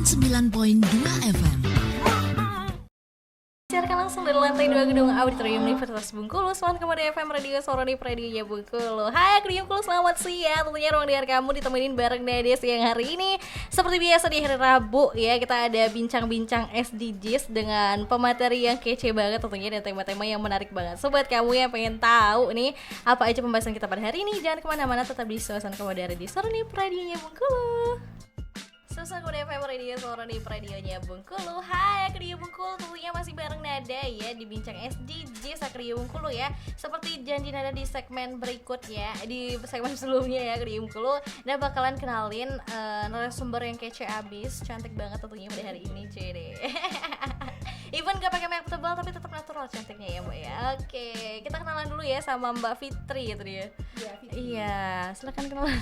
109.2 FM. Siarkan langsung dari lantai 2 gedung Auditorium Universitas Bengkulu. Selamat kembali di FM Radio Soroni Pradinya Bengkulu. Hai Akademi Bengkulu, selamat siang. Tentunya ruang dengar kamu ditemenin bareng Nadia siang hari ini. Seperti biasa di hari Rabu ya, kita ada bincang-bincang SDGs dengan pemateri yang kece banget tentunya, dan tema-tema yang menarik banget. Sobat kamu yang pengen tahu nih apa aja pembahasan kita pada hari ini, jangan kemana-mana, tetap di suasana kamu di Soroni Pradinya Bengkulu. Suasana Kuda FM Radio Soroni Radionya Bengkulu. Hai Akademi Bengkulu, tentunya masih bareng Nada ya di bincang SDGs Akademi Bengkulu ya. Seperti janji Nada di segmen berikutnya, di segmen sebelumnya ya Akademi Bengkulu, Nada bakalan kenalin narasumber yang kece abis, cantik banget tentunya pada hari ini cuy deh. Even gak pakai make up tebal tapi tetap natural cantiknya ya Mbak ya. Oke, kita kenalan dulu ya sama Mbak Fitri itu dia. Iya, Fitri. Iya, silakan kenalan.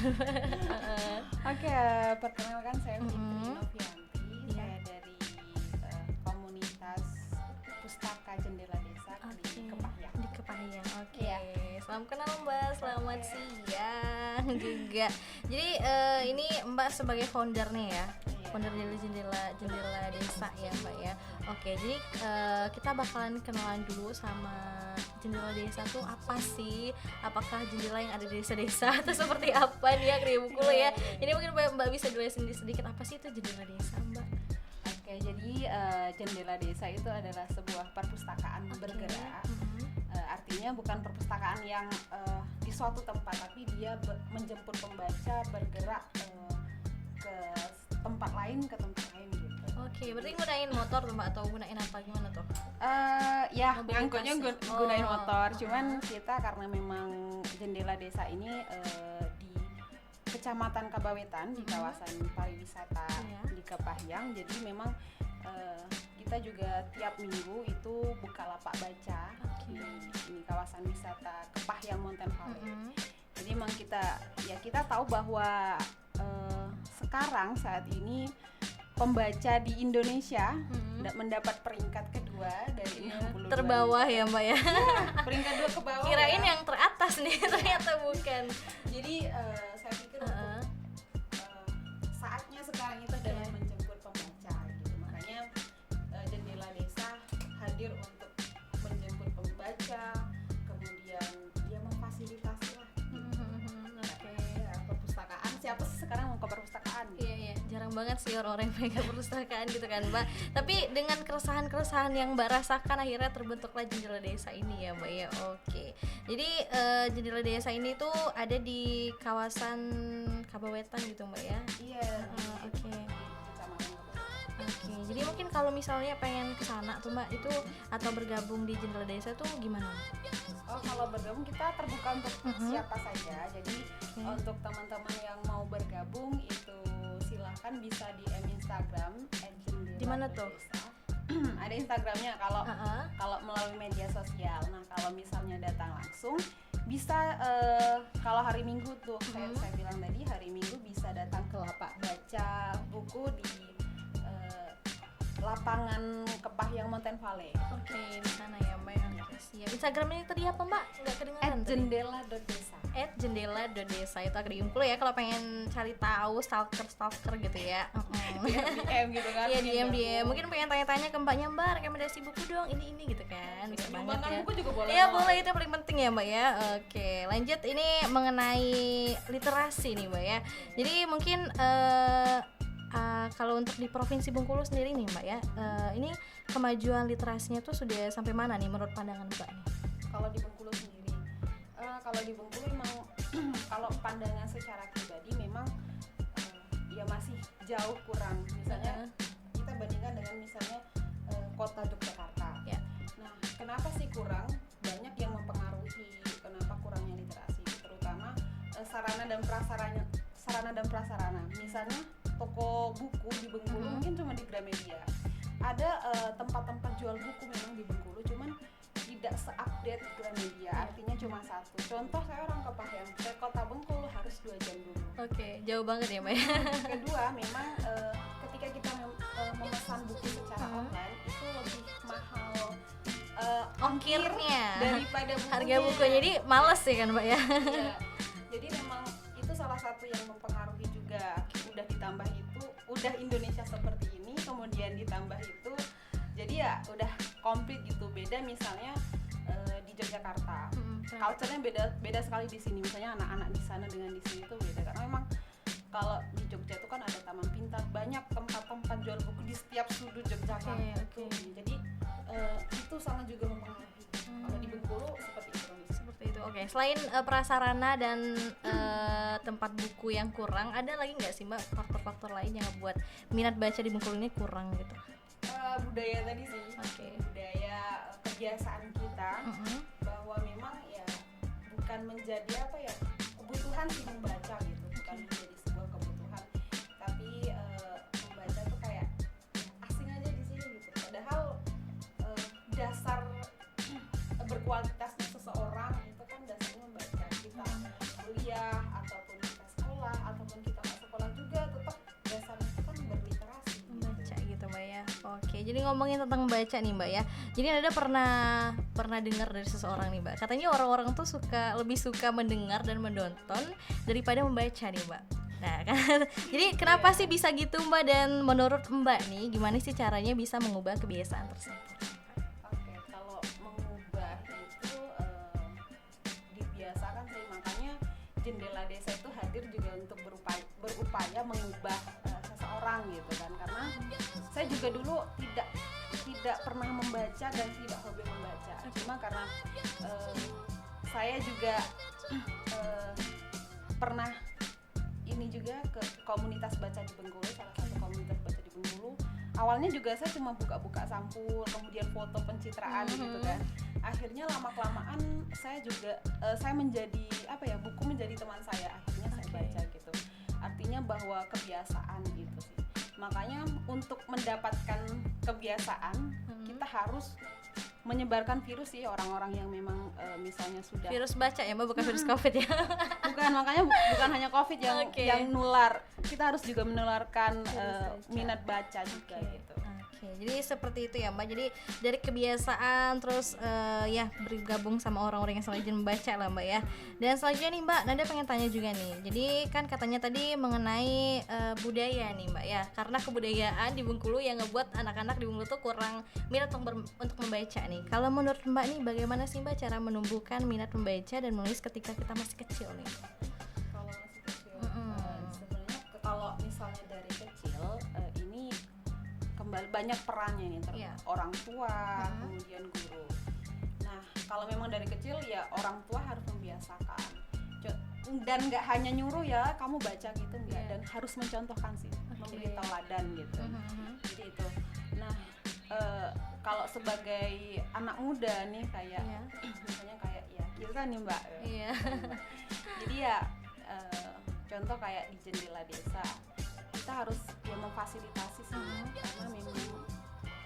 Oke, perkenalkan saya Fitri Novianti. Saya dari komunitas Pustaka Jendela Desa di Kepahyang. Di Kepahyang. Oke. Iya. Salam kenal Mbak, selamat siang juga. Jadi ini Mbak sebagai founder nih ya. Founder dari jendela desa ya Mbak ya. Oke, jadi kita bakalan kenalan dulu sama jendela desa tuh apa sih? Apakah jendela yang ada di desa-desa atau seperti apa nih Akademi Bengkulu ya? Jadi mungkin Mbak bisa jelasin sedikit apa sih itu jendela desa Mbak? Oke, jadi Jendela Desa itu adalah sebuah perpustakaan bergerak. Artinya bukan perpustakaan yang di suatu tempat, tapi dia menjemput pembaca bergerak ke tempat lain gitu. Oke, berarti gunain motor tuh Mbak atau gunain apa gimana tuh? Ya, Mobilitas. ngangkutnya gunain motor. Cuman kita karena memang Jendela Desa ini di Kecamatan Kabawetan, di kawasan pariwisata di Kepahyang. Jadi memang kita juga tiap minggu itu buka lapak baca di kawasan wisata Kepahyang Mountain Valley. Jadi memang kita tahu bahwa sekarang saat ini pembaca di Indonesia mendapat peringkat kedua dari 62 Terbawah ya Mbak ya. peringkat 2 ke bawah. Kirain ya. yang teratas nih, ternyata bukan. Jadi saya pikir saatnya sekarang itu adalah menjemput pembaca gitu. Makanya Jendela Desa hadir untuk menjemput pembaca, kemudian dia memfasilitasi lah. Ya, perpustakaan, siapa sih sekarang mau ke perpustakaan? Iya, jarang banget sih orang-orang yang pegang perpustakaan gitu kan Mbak. Tapi dengan keresahan-keresahan yang Mbak rasakan, akhirnya terbentuklah Jendela Desa ini ya Mbak ya. Oke, jadi Jendela Desa ini tuh ada di kawasan Kabawetan gitu Mbak ya. Iya. Oke. Oke, jadi mungkin kalau misalnya pengen kesana tuh Mbak itu atau bergabung di Jendela Desa tuh gimana? Oh, kalau bergabung kita terbuka untuk siapa saja. Jadi untuk teman-teman yang mau bergabung itu silahkan bisa DM Instagram @jendela. Di mana tuh? Ada Instagramnya kalau melalui media sosial. Nah, kalau misalnya datang langsung bisa kalau hari Minggu tuh saya bilang tadi hari Minggu bisa datang ke lapak baca buku di lapangan Kepahyang Mountain Valley. Oke, di sana ya Mbak ya. Siap. Instagramnya tadi apa Mbak? Nggak kedengaran tadi. @jendela.desa. @jendela.desa itu Akademi Bengkulu ya, kalau pengen cari tahu stalker gitu ya. DM gitu kan. Iya, DM. Mungkin pengen tanya-tanya ke Mbaknya, Mbak, rekomendasi buku dong, ini gitu kan. Bisa banget ya. Buku juga boleh. Iya, boleh, itu yang paling penting ya Mbak ya. Oke, lanjut ini mengenai literasi nih Mbak ya. Jadi mungkin kalau untuk di Provinsi Bengkulu sendiri nih Mbak ya, ini kemajuan literasinya tuh sudah sampai mana nih menurut pandangan Mbak nih? Kalau di Bengkulu sendiri, kalau di Bengkulu memang kalau pandangan secara pribadi memang ya masih jauh kurang. Misalnya kita bandingkan dengan misalnya kota Yogyakarta. Ya. Nah, kenapa sih kurang? Banyak yang mempengaruhi kenapa kurangnya literasi, terutama sarana dan prasarana. Misalnya toko buku di Bengkulu mungkin cuma di Gramedia. Ada tempat-tempat jual buku memang di Bengkulu, cuman tidak se-update Gramedia. Artinya cuma satu. Contoh, saya orang Kepahyang, ke kota Bengkulu harus 2 jam dulu. Oke, jauh banget ya Mbak ya. Kedua, memang ketika kita memesan buku secara online itu lebih mahal Ongkirnya daripada bukunya. Harga buku, jadi males sih kan Mbak ya. Iya. Jadi memang itu salah satu yang mempengaruhi juga. Udah ditambah itu, udah Indonesia seperti ini, kemudian ditambah itu, jadi ya udah komplit gitu. Beda misalnya di Yogyakarta, culture-nya beda sekali di sini. Misalnya anak-anak di sana dengan di sini tuh beda, karena memang kalau di Jogja itu kan ada Taman Pintar, banyak tempat-tempat jual buku di setiap sudut Yogyakarta. Jadi itu sangat juga mempengaruhi. Kalau di Bengkulu seperti itu. Oke, selain prasarana dan tempat buku yang kurang, ada lagi nggak sih Mbak faktor-faktor lain yang membuat minat baca di Bengkulu ini kurang gitu? Budaya tadi sih. Budaya kebiasaan kita, bahwa memang ya bukan menjadi kebutuhan sih membaca gitu, bukan menjadi sebuah kebutuhan, tapi membaca tuh kayak asing aja di sini gitu. Padahal dasar berkualitasnya seseorang itu kan dasarnya membaca. Kita kuliah ataupun kita sekolah ataupun kita nggak sekolah juga tetap dasarnya itu kan berliterasi, membaca gitu Mbak ya. Oke, jadi ngomongin tentang baca nih Mbak ya. Jadi Anda pernah dengar dari seseorang nih Mbak, katanya orang-orang tuh lebih suka mendengar dan menonton daripada membaca nih Mbak. Nah kan, jadi kenapa sih bisa gitu Mbak, dan menurut Mbak nih gimana sih caranya bisa mengubah kebiasaan tersebut? Kalau mengubah itu dibiasakan sih, makanya Jendela Desa itu hadir juga untuk berupaya mengubah seseorang gitu kan, karena saya juga dulu tidak pernah membaca dan tidak hobi membaca, cuma karena saya juga pernah ini juga ke komunitas baca di Bengkulu, salah satu komunitas baca di Bengkulu. Awalnya juga saya cuma buka-buka sampul, kemudian foto pencitraan gitu kan. Akhirnya lama-kelamaan saya menjadi buku menjadi teman saya. Akhirnya saya baca gitu. Artinya bahwa kebiasaan gitu sih. Makanya untuk mendapatkan kebiasaan kita harus menyebarkan virus sih, orang-orang yang memang misalnya sudah virus baca ya Mbak, bukan virus COVID ya. Makanya bukan hanya COVID yang nular, kita harus juga menularkan minat baca juga gitu. Jadi seperti itu ya Mbak. Jadi dari kebiasaan terus ya bergabung sama orang-orang yang rajin membaca lah Mbak ya. Dan selanjutnya nih Mbak, Nanda pengen tanya juga nih. Jadi kan katanya tadi mengenai budaya nih Mbak ya. Karena kebudayaan di Bengkulu yang ngebuat anak-anak di Bengkulu tuh kurang minat untuk membaca nih. Kalau menurut Mbak nih, bagaimana sih Mbak cara menumbuhkan minat membaca dan menulis ketika kita masih kecil nih? Kalau masih kecil, sebenarnya kalau misalnya dari kecil ini kembali banyak perannya nih, orang tua, kemudian guru. Nah, kalau memang dari kecil ya orang tua harus membiasakan, dan nggak hanya nyuruh ya kamu baca gitu, enggak, dan harus mencontohkan sih, memberi teladan gitu. Jadi itu. Nah, kalau sebagai anak muda nih kayak misalnya kayak ya kita nih Mbak. Jadi ya contoh kayak di Jendela Desa, kita harus memfasilitasi semua, karena memang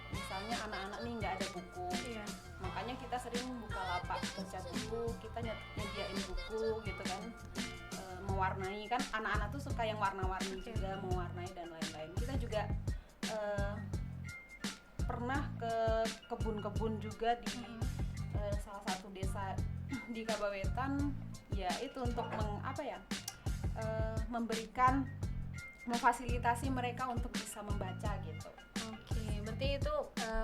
misalnya anak-anak nih nggak ada buku, makanya kita sering buka lapak baca buku, kita nyediain buku gitu kan, mewarnai kan, anak-anak tuh suka yang warna-warni juga, mewarnai dan lain-lain. Kita juga pernah ke kebun-kebun juga di salah satu desa di Kabawetan, ya itu untuk memberikan, memfasilitasi mereka untuk bisa membaca gitu. Oke, berarti itu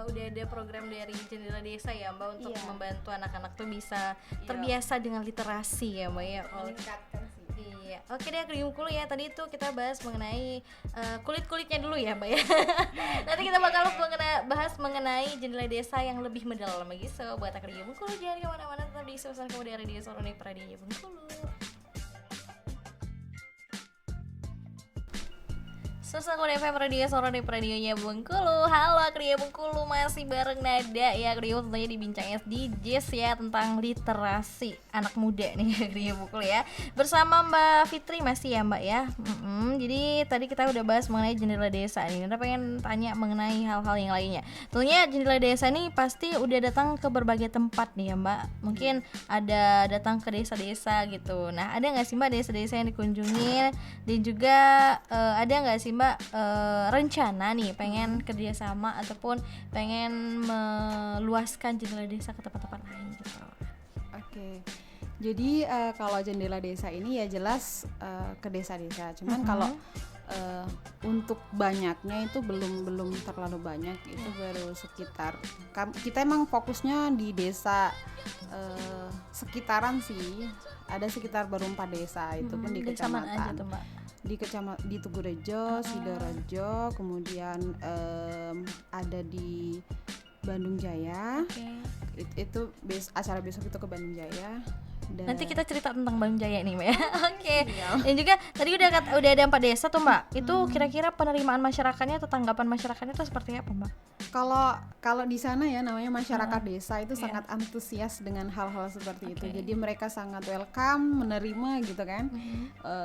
udah ada program dari Jendela Desa ya Mbak untuk membantu anak-anak tuh bisa terbiasa dengan literasi ya Mbak ya. Meningkatkan sih. Iya, oke deh Krium Kulu ya, tadi itu kita bahas mengenai kulit-kulitnya dulu ya Mbak ya. Nanti kita bakal bahas mengenai Jendela Desa yang lebih mendalam lagi. So buat Krium Kulu jangan kemana-mana, tetap di Suasana Kemudian Radio Soroni Pradinya Bengkulu. Suasana Kemudian FM Radio Soroni Radionya Bengkulu. Halo Kriya Bengkulu, masih bareng Nada ya Kriya, tentunya di Bincang SDGs ya, tentang literasi anak muda nih Kriya Bengkulu ya, bersama Mbak Fitri masih ya Mbak ya. Jadi tadi kita udah bahas mengenai Jendela Desa nih. Nada pengen tanya mengenai hal-hal yang lainnya. Tentunya Jendela Desa nih pasti udah datang ke berbagai tempat nih ya Mbak. Mungkin ada datang ke desa-desa gitu. Nah ada nggak sih Mbak desa-desa yang dikunjungi, dan juga ada nggak sih Mbak rencana nih pengen kerjasama ataupun pengen meluaskan Jendela Desa ke tempat-tempat lain gitu? Oke. Jadi kalau Jendela Desa ini ya jelas ke desa-desa. Cuman kalau untuk banyaknya itu belum terlalu banyak, itu baru sekitar kita emang fokusnya di desa sekitaran sih, ada sekitar baru 4 desa, itu pun di desa mana aja kecamatan tuh, Mbak? di Tugurejo, Sidoarjo, kemudian ada di Bandung Jaya. Itu acara besok itu ke Bandung Jaya. Nanti kita cerita tentang Bandung Jaya nih, Mbak ya. Oke. Dan juga tadi udah ada 4 desa tuh, Mbak. Itu kira-kira penerimaan masyarakatnya atau tanggapan masyarakatnya itu seperti apa, Mbak? Kalau di sana ya namanya masyarakat desa itu sangat antusias dengan hal-hal seperti itu. Jadi mereka sangat welcome, menerima gitu kan.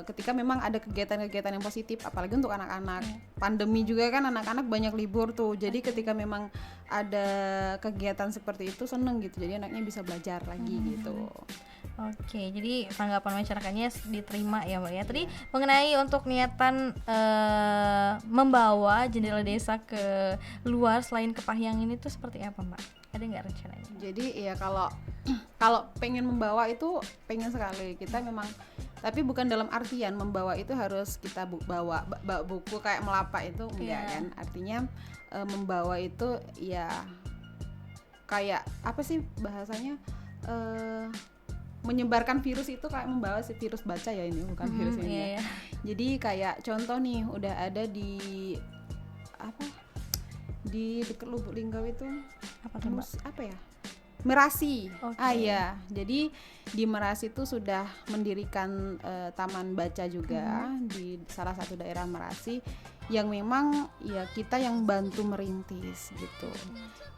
Ketika memang ada kegiatan-kegiatan yang positif, apalagi untuk anak-anak. Pandemi juga kan anak-anak banyak libur tuh. Jadi ketika memang ada kegiatan seperti itu seneng gitu. Jadi anaknya bisa belajar lagi gitu. Oke, jadi tanggapan masyarakatnya diterima ya, Mbak ya. Tadi mengenai untuk niatan membawa jendela desa ke luar selain ke Pahang ini tuh seperti apa, Mbak? Ada nggak rencananya? Jadi ya kalau pengen membawa itu pengen sekali kita memang, tapi bukan dalam artian membawa itu harus kita bawa buku kayak melapak itu enggak kan. Artinya membawa itu ya kayak apa sih bahasanya, menyebarkan virus itu kayak membawa si virus baca ya, ini bukan virus ini. Jadi kayak contoh nih udah ada di dekat Lubuk Linggau itu apa ya, Merasi. Iya, jadi di Merasi itu sudah mendirikan taman baca juga di salah satu daerah Merasi, yang memang ya kita yang bantu merintis gitu.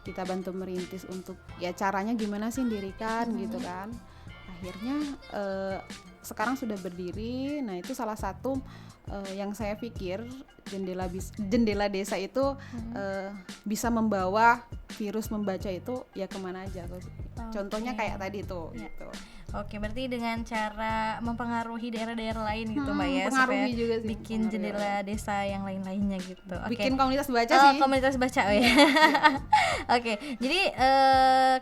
Kita bantu merintis untuk ya caranya gimana sih dirikan gitu kan. Akhirnya sekarang sudah berdiri. Nah itu salah satu yang saya pikir jendela desa itu bisa membawa virus membaca itu ya kemana aja. Contohnya kayak tadi tuh gitu. Oke, berarti dengan cara mempengaruhi daerah-daerah lain gitu, Mbak ya, supaya juga sih, bikin jendela desa yang lain-lainnya gitu. Bikin komunitas baca sih. Komunitas baca ya. Oke, jadi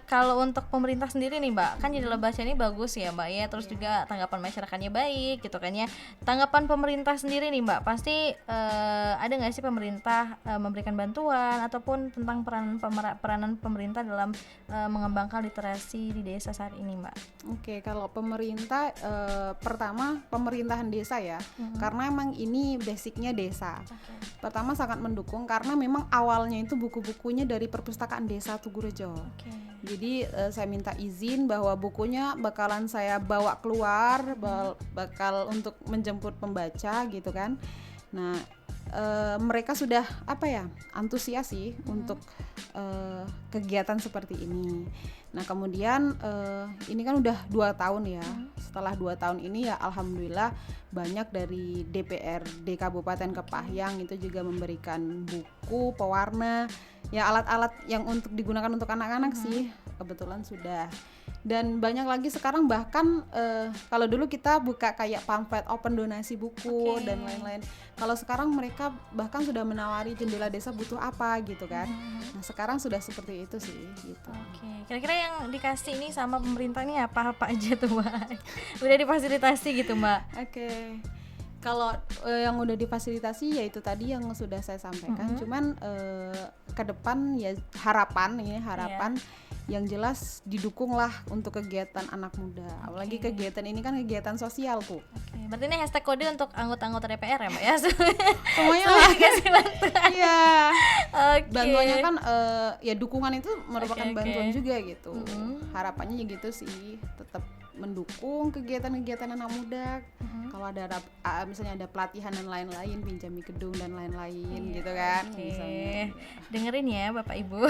kalau untuk pemerintah sendiri nih, Mbak, kan jendela baca ini bagus ya, Mbak ya, terus juga tanggapan masyarakatnya baik gitu kan ya. Tanggapan pemerintah sendiri nih, Mbak, pasti ada nggak sih pemerintah memberikan bantuan ataupun tentang peranan pemerintah dalam mengembangkan literasi di desa saat ini, Mbak? Oke, kalau pemerintah pertama pemerintahan desa ya, karena emang ini basicnya desa. Pertama sangat mendukung karena memang awalnya itu buku-bukunya dari perpustakaan desa Tugurejo. Jadi saya minta izin bahwa bukunya bakalan saya bawa keluar, bakal untuk menjemput pembaca gitu kan. Nah mereka sudah antusias sih untuk kegiatan seperti ini. Nah kemudian ini kan udah 2 tahun ya. Setelah 2 tahun ini ya alhamdulillah banyak dari DPRD Kabupaten Kepahyang itu juga memberikan buku, pewarna, ya alat-alat yang untuk digunakan untuk anak-anak sih kebetulan sudah. Dan banyak lagi sekarang bahkan kalau dulu kita buka kayak pamflet open donasi buku dan lain-lain. Kalau sekarang mereka bahkan sudah menawari jendela desa butuh apa gitu kan. Nah sekarang sudah seperti itu sih gitu. Kira-kira yang dikasih ini sama pemerintah ini apa aja tuh, Mbak? Udah difasilitasi gitu, Mbak? Kalau yang udah difasilitasi ya itu tadi yang sudah saya sampaikan. Cuman ke depan ya harapan yang jelas didukunglah untuk kegiatan anak muda. Apalagi kegiatan ini kan kegiatan sosial tuh. Berarti ini hashtag kode untuk anggota-anggota DPR ya, Mbak ya? Semuanya lah dikasih bantuan. Iya. Bantuannya kan ya dukungan itu merupakan bantuan juga gitu. Harapannya ya gitu sih, tetap mendukung kegiatan-kegiatan anak muda. Kalau ada misalnya ada pelatihan dan lain-lain, pinjami gedung dan lain-lain gitu kan. Dengerin ya Bapak Ibu.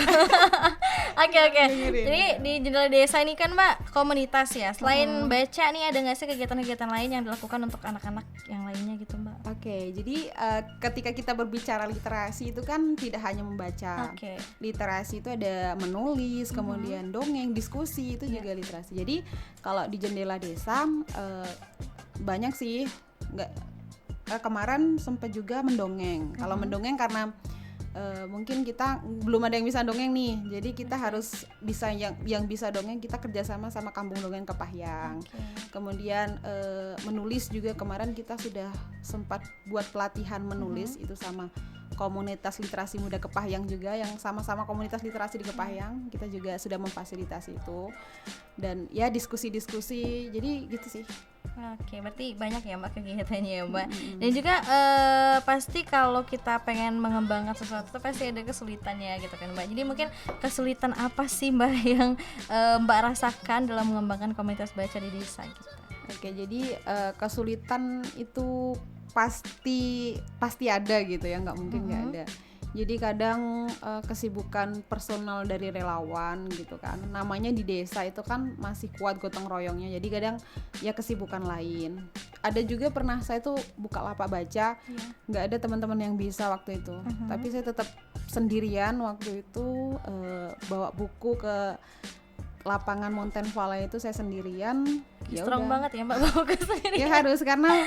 Oke. Jadi di jendela desa ini kan, Mbak, komunitas ya. Selain baca nih, ada nggak sih kegiatan-kegiatan lain yang dilakukan untuk anak-anak yang lainnya gitu, Mbak? Jadi ketika kita berbicara literasi itu kan tidak hanya membaca. Literasi itu ada menulis, kemudian dongeng, diskusi itu juga literasi. Jadi kalau di jendela desa banyak sih, kemarin sempat juga mendongeng. Kalau mendongeng karena mungkin kita belum ada yang bisa dongeng nih, jadi kita harus bisa yang bisa dongeng, kita kerjasama sama Kampung Dongeng Kepahyang. Kemudian menulis juga, kemarin kita sudah sempat buat pelatihan menulis itu sama komunitas literasi muda Kepahyang juga, yang sama-sama komunitas literasi di Kepahyang, kita juga sudah memfasilitasi itu, dan ya diskusi-diskusi, jadi gitu sih. Oke, berarti banyak ya Mbak kegiatannya ya Mbak. Dan juga pasti kalau kita pengen mengembangkan sesuatu pasti ada kesulitannya gitu kan Mbak. Jadi mungkin kesulitan apa sih Mbak yang Mbak rasakan dalam mengembangkan komunitas baca di desa gitu? Oke, jadi kesulitan itu pasti ada gitu ya, nggak mungkin nggak ada. Jadi kadang kesibukan personal dari relawan gitu kan, namanya di desa itu kan masih kuat gotong royongnya, jadi kadang ya kesibukan lain. Ada juga pernah saya tuh buka lapak baca, nggak ada teman-teman yang bisa waktu itu, tapi saya tetap sendirian waktu itu, bawa buku ke lapangan Mountain Valley itu saya sendirian. Ya strong udah. banget ya Mbak bawa ke sendirian. Ya harus, karena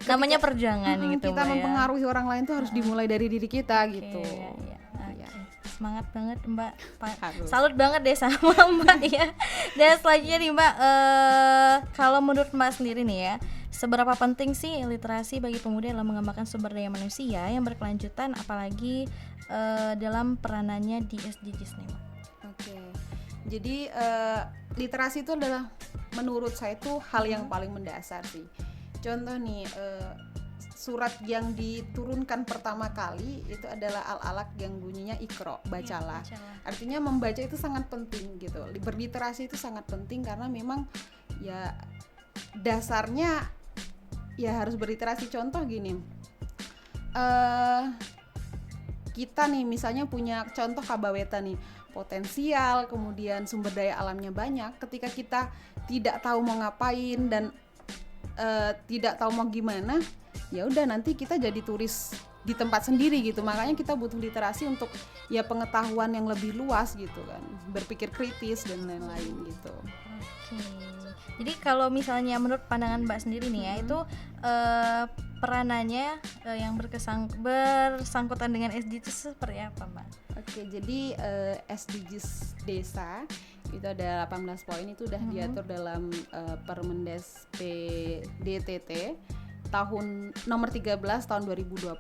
namanya perjuangan gitu kita Mbak, mempengaruhi orang lain tuh harus dimulai dari diri kita gitu. Ya. Semangat banget Mbak. Harus. Salut banget deh sama Mbak ya. Dan selanjutnya nih Mbak, kalau menurut Mbak sendiri nih ya, seberapa penting sih literasi bagi pemuda dalam mengembangkan sumber daya manusia yang berkelanjutan, apalagi dalam peranannya di SDGs nih Mbak? Oke. Jadi literasi itu adalah menurut saya itu hal yang paling mendasar sih. Contoh nih, surat yang diturunkan pertama kali itu adalah Al-Alaq yang bunyinya Iqra, bacalah. Artinya membaca itu sangat penting gitu. Berliterasi itu sangat penting karena memang ya dasarnya ya harus berliterasi. Contoh gini, kita nih misalnya punya contoh Kabawetan nih, potensial, kemudian sumber daya alamnya banyak. Ketika kita tidak tahu mau ngapain dan tidak tahu mau gimana, ya udah nanti kita jadi turis di tempat sendiri gitu. Makanya kita butuh literasi untuk ya pengetahuan yang lebih luas gitu kan, berpikir kritis dan lain-lain gitu. Jadi kalau misalnya menurut pandangan Mbak sendiri nih ya, itu peranannya yang bersangkutan dengan SDGs itu seperti apa Mbak? Oke, jadi SDGs desa itu ada 18 poin, itu udah diatur dalam Permendes PDTT tahun nomor 13 tahun 2020,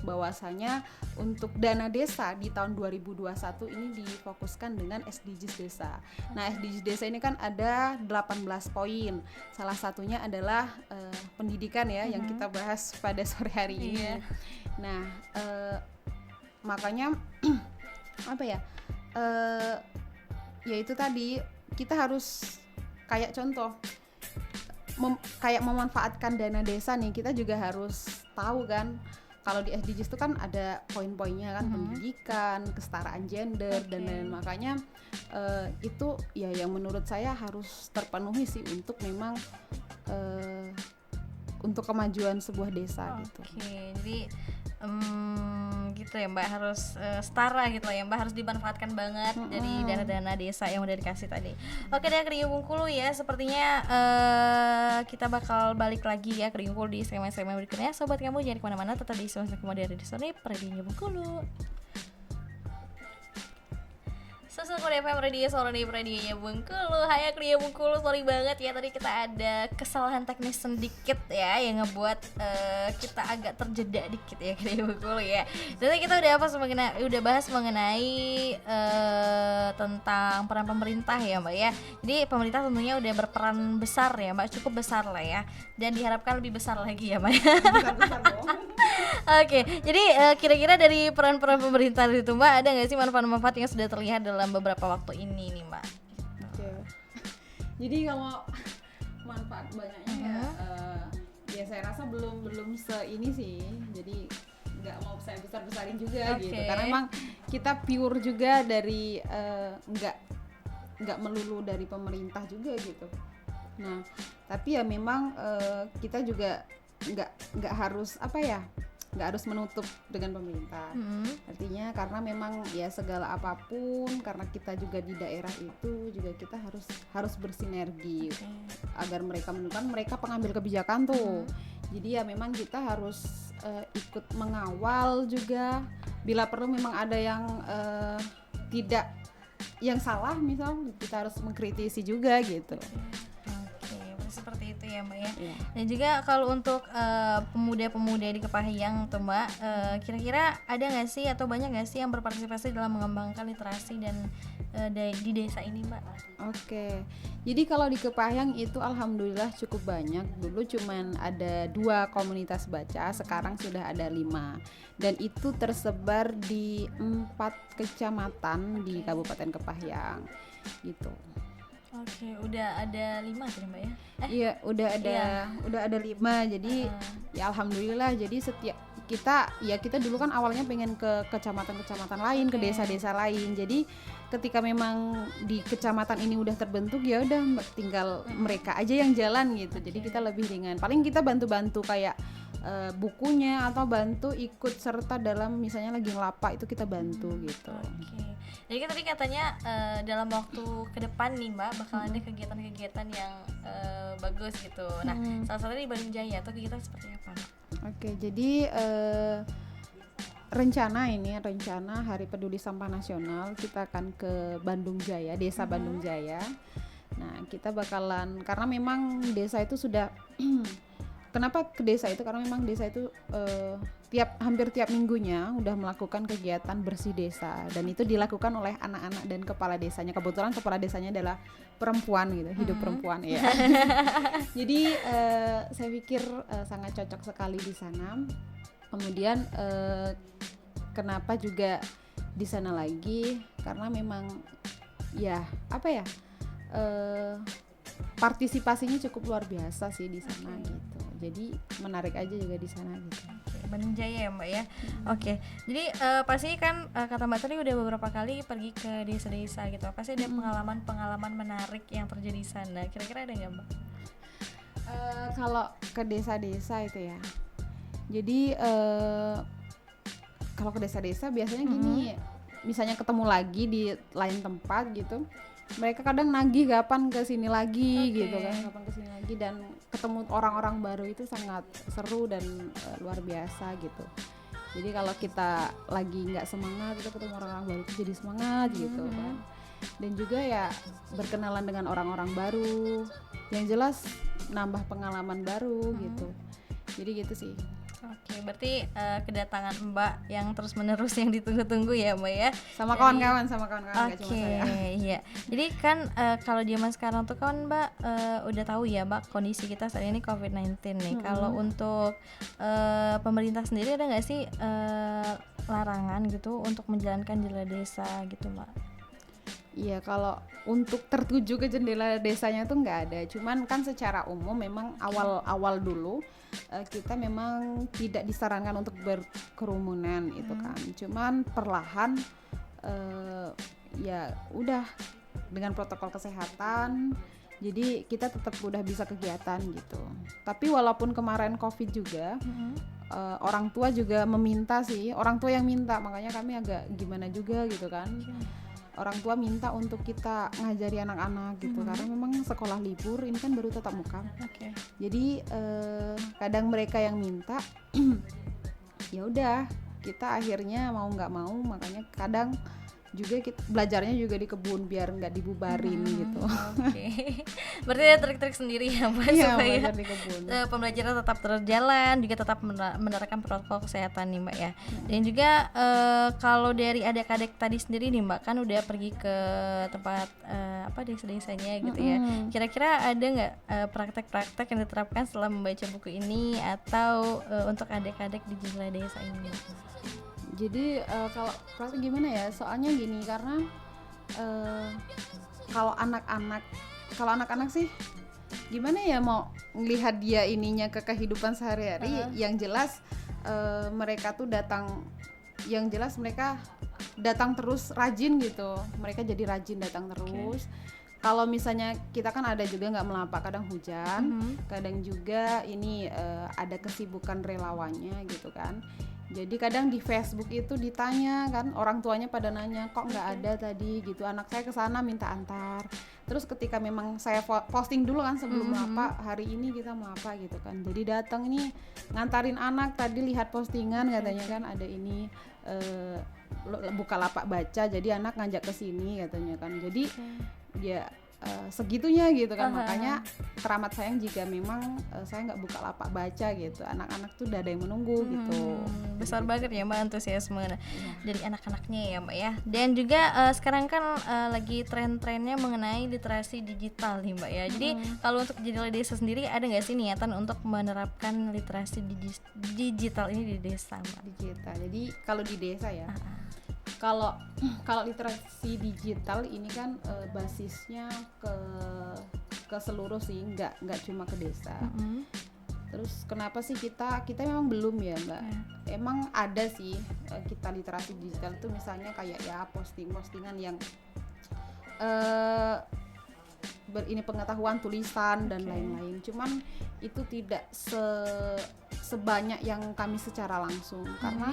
bahwasanya untuk dana desa di tahun 2021 ini difokuskan dengan SDGs desa. Nah, SDGs desa ini kan ada 18 poin. Salah satunya adalah pendidikan ya, yang kita bahas pada sore hari ini. Nah, makanya apa ya? Ya itu tadi, kita harus kayak contoh kayak memanfaatkan dana desa nih, kita juga harus tahu kan kalau di SDGs itu kan ada poin-poinnya kan, pendidikan, kesetaraan gender dan lain. Makanya itu ya yang menurut saya harus terpenuhi sih untuk memang untuk kemajuan sebuah desa gitu. Jadi gitu ya Mbak, harus setara gitu ya Mbak, harus dimanfaatkan banget dari dana-dana desa yang udah dikasih tadi. Oke deh Kriya Bungkulu ya, sepertinya kita bakal balik lagi ya Kriya Bungkulu di segmen-segmen berikutnya. Sobat kamu jangan kemana-mana, tetap di segmen dari Disney Radio Bungkulu. Susul Kode FM Radio Soroni Radionya Bungkulu. Hai Kriya Bungkulu, sorry banget ya tadi kita ada kesalahan teknis sedikit ya yang ngebuat kita agak terjeda dikit ya Kriya Bungkulu ya. Jadi kita udah bahas mengenai tentang peran pemerintah ya Mbak ya. Jadi pemerintah tentunya udah berperan besar ya Mbak, cukup besar lah ya, dan diharapkan lebih besar lagi ya Mbak. Besar dong. Oke, jadi kira-kira dari peran-peran pemerintah itu Mbak, ada nggak sih manfaat-manfaat yang sudah terlihat dalam beberapa waktu ini nih Mbak? Oke. Jadi kalau manfaat banyaknya ya saya rasa belum seini sih. Jadi nggak mau saya besar-besarin juga gitu. Karena emang kita pure juga dari nggak melulu dari pemerintah juga gitu. Nah, tapi ya memang kita juga nggak harus nggak harus menutup dengan pemerintah. Artinya karena memang ya segala apapun, karena kita juga di daerah itu juga kita harus bersinergi agar mereka menentukan, mereka pengambil kebijakan tuh. Jadi ya memang kita harus ikut mengawal juga. Bila perlu memang ada yang tidak yang salah, misal kita harus mengkritisi juga gitu. Oke, seperti itu ya Mbak ya. Iya. Dan juga kalau untuk pemuda-pemuda di Kepahyang tuh Mbak, kira-kira ada nggak sih atau banyak nggak sih yang berpartisipasi dalam mengembangkan literasi dan di desa ini Mbak? Oke, jadi kalau di Kepahyang itu alhamdulillah cukup banyak. Dulu cuman ada 2 komunitas baca, sekarang sudah ada 5. Dan itu tersebar di 4 kecamatan di Kabupaten Kepahyang gitu. Oke, udah ada 5 tadi Mbak ya? Iya, udah ada 5. Jadi ya alhamdulillah. Jadi setiap kita dulu kan awalnya pengen ke kecamatan-kecamatan lain, ke desa-desa lain. Jadi ketika memang di kecamatan ini udah terbentuk, ya udah tinggal mereka aja yang jalan gitu. Jadi kita lebih ringan. Paling kita bantu-bantu kayak bukunya atau bantu ikut serta dalam misalnya lagi ngelapak itu kita bantu gitu. Oke. Jadi kan tadi katanya dalam waktu ke depan nih Mbak bakal ada kegiatan-kegiatan yang bagus gitu. Nah, salah satunya di Bandung Jaya atau kegiatan seperti apa Mbak? Oke, jadi rencana Hari Peduli Sampah Nasional kita akan ke Bandung Jaya, Desa Bandung Jaya. Nah, kita bakalan, karena memang desa itu sudah kenapa ke desa itu? Karena memang desa itu hampir tiap minggunya udah melakukan kegiatan bersih desa, dan itu dilakukan oleh anak-anak dan kepala desanya. Kebetulan kepala desanya adalah perempuan gitu, hidup perempuan ya. Jadi saya pikir sangat cocok sekali di sana. Kemudian kenapa juga di sana lagi? Karena memang ya partisipasinya cukup luar biasa sih di sana gitu. Jadi menarik aja juga di sana gitu. Bandung Jaya ya Mbak ya. Oke. Jadi pasti kan kata Mbak tadi udah beberapa kali pergi ke desa-desa gitu. Pasti ada pengalaman-pengalaman menarik yang terjadi di sana. Kira-kira ada nggak Mbak? Kalau ke desa-desa itu ya. Jadi kalau ke desa-desa biasanya gini, misalnya ketemu lagi di lain tempat gitu. Mereka kadang nagih kapan ke sini lagi gitu kan, kapan ke sini lagi, dan ketemu orang-orang baru itu sangat seru dan luar biasa gitu. Jadi kalau kita lagi nggak semangat, kita ketemu orang-orang baru itu jadi semangat gitu kan. Dan juga ya berkenalan dengan orang-orang baru, yang jelas nambah pengalaman baru gitu. Jadi gitu sih. Oke, berarti kedatangan Mbak yang terus menerus yang ditunggu-tunggu ya Mbak ya. Sama kawan-kawan nggak cuma saya. Iya. Jadi kan kalau zaman sekarang tuh kan Mbak udah tahu ya Mbak kondisi kita saat ini COVID-19 nih. Kalau untuk pemerintah sendiri ada nggak sih larangan gitu untuk menjalankan jendela desa gitu Mbak? Iya, kalau untuk tertuju ke jendela desanya tuh nggak ada. Cuman kan secara umum memang awal-awal dulu kita memang tidak disarankan untuk berkerumunan itu kan. Cuman perlahan ya udah dengan protokol kesehatan, jadi kita tetap udah bisa kegiatan gitu. Tapi walaupun kemarin COVID juga, orang tua juga meminta sih, orang tua yang minta, makanya kami agak gimana juga gitu kan. Orang tua minta untuk kita ngajari anak-anak gitu, karena memang sekolah libur, ini kan baru tatap muka. Jadi kadang mereka yang minta, ya udah kita akhirnya mau nggak mau, makanya kadang juga kita belajarnya juga di kebun biar nggak dibubarin gitu. Berarti ada trik-trik sendiri ya Mbak supaya di kebun. Pembelajaran tetap terjalan, juga tetap menerapkan protokol kesehatan nih Mbak ya. Dan juga kalau dari adik-adik tadi sendiri nih Mbak, kan udah pergi ke tempat desa-desanya gitu ya. Kira-kira ada nggak praktek-praktek yang diterapkan setelah membaca buku ini atau untuk adik-adik di jendela desa ini? Jadi kalau praktek gimana ya? Soalnya gini, karena kalau anak-anak sih gimana ya, mau ngelihat dia ininya ke kehidupan sehari-hari. Yang jelas mereka tuh mereka datang terus, rajin gitu. Mereka jadi rajin datang terus. Kalau misalnya kita kan ada juga nggak melapak, kadang hujan, kadang juga ini ada kesibukan relawannya gitu kan. Jadi kadang di Facebook itu ditanya kan, orang tuanya pada nanya kok nggak ada tadi gitu, anak saya ke sana minta antar. Terus ketika memang saya posting dulu kan sebelum apa hari ini kita mau apa gitu kan, jadi datang ini ngantarin anak, tadi lihat postingan katanya kan ada ini Bukalapak baca, jadi anak ngajak ke sini katanya kan, jadi ya segitunya gitu kan. Makanya teramat sayang jika memang saya nggak Bukalapak baca gitu, anak-anak tuh udah ada yang menunggu gitu. Besar banget ya Mbak antusiasme dari anak-anaknya ya Mbak ya. Dan juga sekarang kan lagi tren-trennya mengenai literasi digital nih Mbak ya. Jadi kalau untuk Jendela Desa sendiri ada nggak sih niatan untuk menerapkan literasi digital ini di desa Mbak? Digital, jadi kalau di desa ya, kalau literasi digital ini kan basisnya ke seluruh sih, nggak cuma ke desa. Terus kenapa sih kita memang belum ya Mbak? Emang ada sih kita literasi digital tuh misalnya kayak ya postingan yang ini pengetahuan tulisan dan lain-lain. Cuman itu tidak sebanyak yang kami secara langsung, karena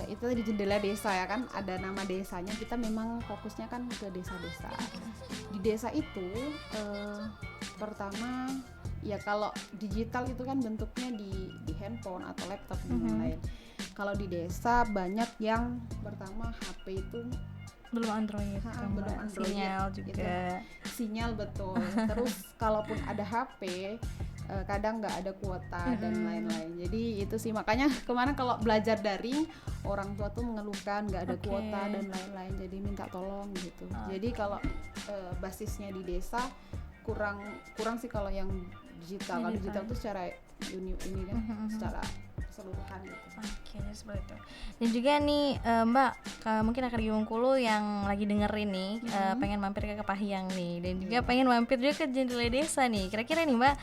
itu di Jendela Desa ya kan, ada nama desanya, kita memang fokusnya kan ke desa-desa. Di desa itu pertama ya kalau digital itu kan bentuknya di handphone atau laptop dan lain-lain. Kalau di desa banyak yang pertama HP itu belum Android, sinyal juga. Sinyal betul. Terus kalaupun ada HP kadang nggak ada kuota dan lain-lain. Jadi itu sih makanya kemarin kalau belajar daring orang tua tuh mengeluhkan nggak ada kuota dan lain-lain. Jadi minta tolong gitu. Jadi kalau basisnya di desa kurang sih kalau yang digital. Kalau digital tuh secara ini kan secara keseluruhan gitu. Oke, seperti itu. Dan juga nih Mbak, mungkin akan di Bengkulu yang lagi dengerin nih pengen mampir ke Kepahyang nih, dan juga pengen mampir juga ke Jendela Desa nih. Kira-kira nih Mbak,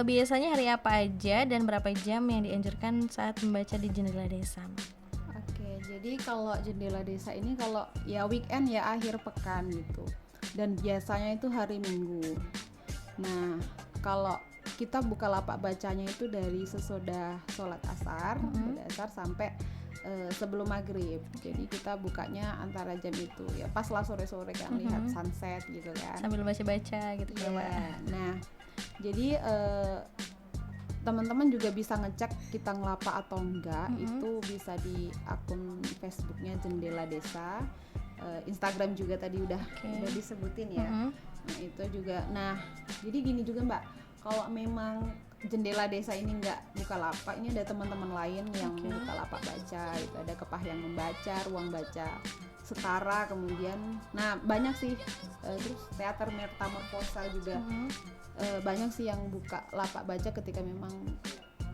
biasanya hari apa aja dan berapa jam yang dianjurkan saat membaca di Jendela Desa? Oke, jadi kalau Jendela Desa ini kalau ya weekend ya akhir pekan gitu. Dan biasanya itu hari Minggu. Nah, kalau kita Bukalapak bacanya itu dari sesudah sholat asar sampai sebelum maghrib. Jadi kita bukanya antara jam itu ya pas lah sore-sore kan lihat sunset gitu kan, sambil baca-baca gitu kan Mbak. Nah jadi teman-teman juga bisa ngecek kita ngelapa atau enggak, itu bisa di akun Facebooknya Jendela Desa, Instagram juga tadi udah disebutin ya. Nah itu juga. Nah jadi gini juga Mbak, kalau memang Jendela Desa ini nggak Bukalapak, ini ada teman-teman lain yang Bukalapak baca, itu ada Kepahyang Membaca, Ruang Baca Setara, kemudian nah banyak sih, terus Teater Metamorfosa juga banyak sih yang Bukalapak baca ketika memang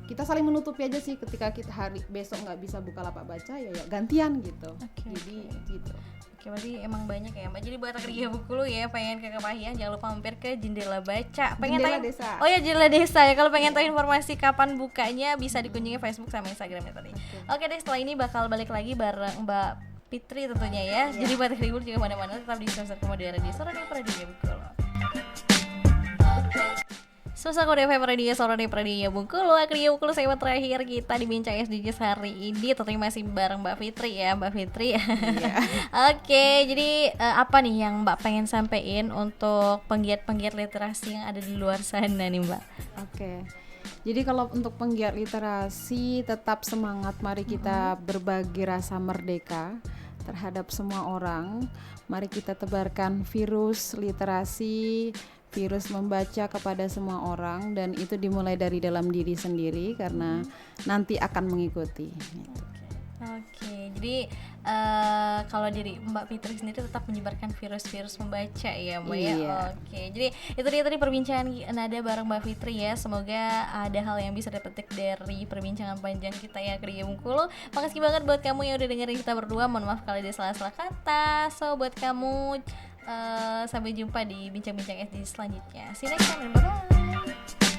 kita saling menutupi aja sih, ketika kita hari besok nggak bisa Bukalapak baca ya gantian gitu. Jadi gitu. Oke, berarti emang banyak ya Mbak. Jadi buat anak di Bengkulu ya pengen ke Kepahyang, jangan lupa mampir ke Jendela Baca. Pengen Jendela Desa. Oh ya, Jendela Desa ya. Kalau pengen tahu informasi kapan bukanya bisa dikunjungi Facebook sama Instagramnya tadi. Oke deh, setelah ini bakal balik lagi bareng Mbak Fitri tentunya ya. Jadi buat anak di Bengkulu juga mana-mana tetap di Semester Komodo Radio Sorani Pradiya Bengkulu. Semester Komodo FM Radio Sorani Pradiya Bengkulu. Akhirnya Bengkulu segmen terakhir kita di Bincang SDGs hari ini. Tentunya masih bareng Mbak Fitri ya, Mbak Fitri. Oke, jadi apa nih yang Mbak pengen sampein untuk penggiat-penggiat literasi yang ada di luar sana nih Mbak? Oke. Jadi kalau untuk penggiat literasi tetap semangat, mari kita berbagi rasa merdeka terhadap semua orang. Mari kita tebarkan virus literasi, virus membaca kepada semua orang, dan itu dimulai dari dalam diri sendiri karena nanti akan mengikuti. Oke, jadi kalau dari Mbak Fitri sendiri tetap menyebarkan virus-virus membaca ya Mbak ya. Oke, jadi itu dia tadi perbincangan nada bareng Mbak Fitri ya. Semoga ada hal yang bisa dipetik dari perbincangan panjang kita ya ke Bengkulu. Makasih banget buat kamu yang udah dengerin kita berdua. Mohon maaf kalau ada salah-salah kata. So buat kamu sampai jumpa di bincang-bincang SD selanjutnya. See you next time, bye-bye.